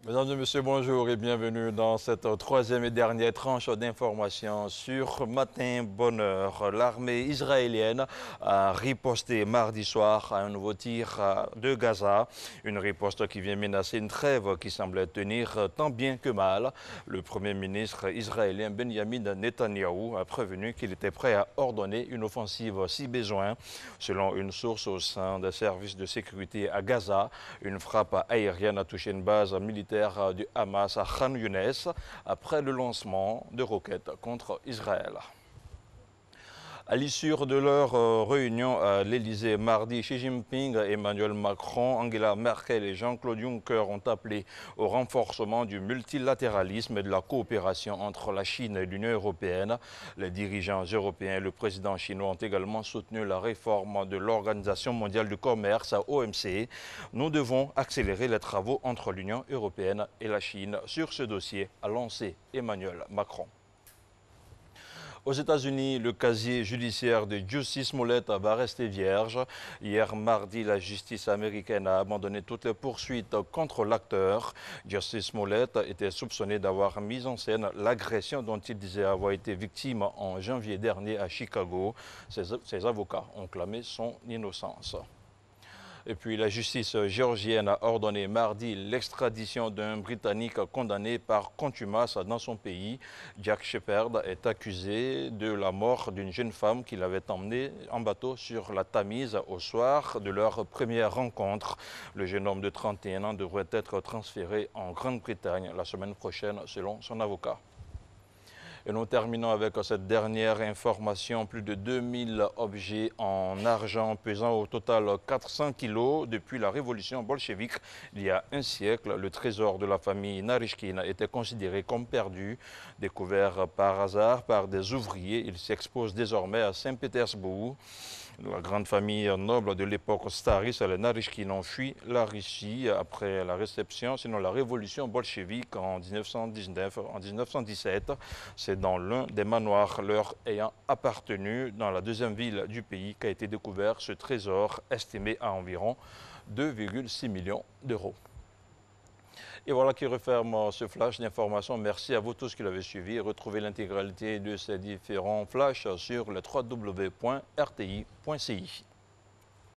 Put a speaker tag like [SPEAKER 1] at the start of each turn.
[SPEAKER 1] Mesdames et messieurs, bonjour et bienvenue dans cette troisième et dernière tranche d'informations sur Matin Bonheur. L'armée israélienne a riposté mardi soir à un nouveau tir de Gaza, une riposte qui vient menacer une trêve qui semblait tenir tant bien que mal. Le Premier ministre israélien Benjamin Netanyahou a prévenu qu'il était prêt à ordonner une offensive si besoin. Selon une source au sein des services de sécurité à Gaza, une frappe aérienne a touché une base militaire du Hamas à Khan Younes après le lancement de roquettes contre Israël. À l'issue de leur réunion à l'Élysée mardi, Xi Jinping, Emmanuel Macron, Angela Merkel et Jean-Claude Juncker ont appelé au renforcement du multilatéralisme et de la coopération entre la Chine et l'Union européenne. Les dirigeants européens et le président chinois ont également soutenu la réforme de l'Organisation mondiale du commerce, OMC. Nous devons accélérer les travaux entre l'Union européenne et la Chine sur ce dossier, a lancé Emmanuel Macron. Aux États-Unis, le casier judiciaire de Jussie Smollett va rester vierge. Hier mardi, la justice américaine a abandonné toutes les poursuites contre l'acteur. Jussie Smollett était soupçonné d'avoir mis en scène l'agression dont il disait avoir été victime en janvier dernier à Chicago. Ses avocats ont clamé son innocence. Et puis la justice géorgienne a ordonné mardi l'extradition d'un Britannique condamné par contumace dans son pays. Jack Shepherd est accusé de la mort d'une jeune femme qu'il avait emmenée en bateau sur la Tamise au soir de leur première rencontre. Le jeune homme de 31 ans devrait être transféré en Grande-Bretagne la semaine prochaine selon son avocat. Et nous terminons avec cette dernière information. Plus de 2000 objets en argent pesant au total 400 kilos depuis la révolution bolchevique. Il y a un siècle, le trésor de la famille Narychkine était considéré comme perdu. Découvert par hasard par des ouvriers, il s'expose désormais à Saint-Pétersbourg. La grande famille noble de l'époque tsariste, les Narychkine, ont fui la Russie après la réception, sinon la révolution bolchevique en 1917. C'est dans l'un des manoirs leur ayant appartenu dans la deuxième ville du pays qu'a été découvert ce trésor estimé à environ 2,6 millions d'euros. Et voilà qui referme ce flash d'information. Merci à vous tous qui l'avez suivi. Retrouvez l'intégralité de ces différents flashs sur le www.rti.ci.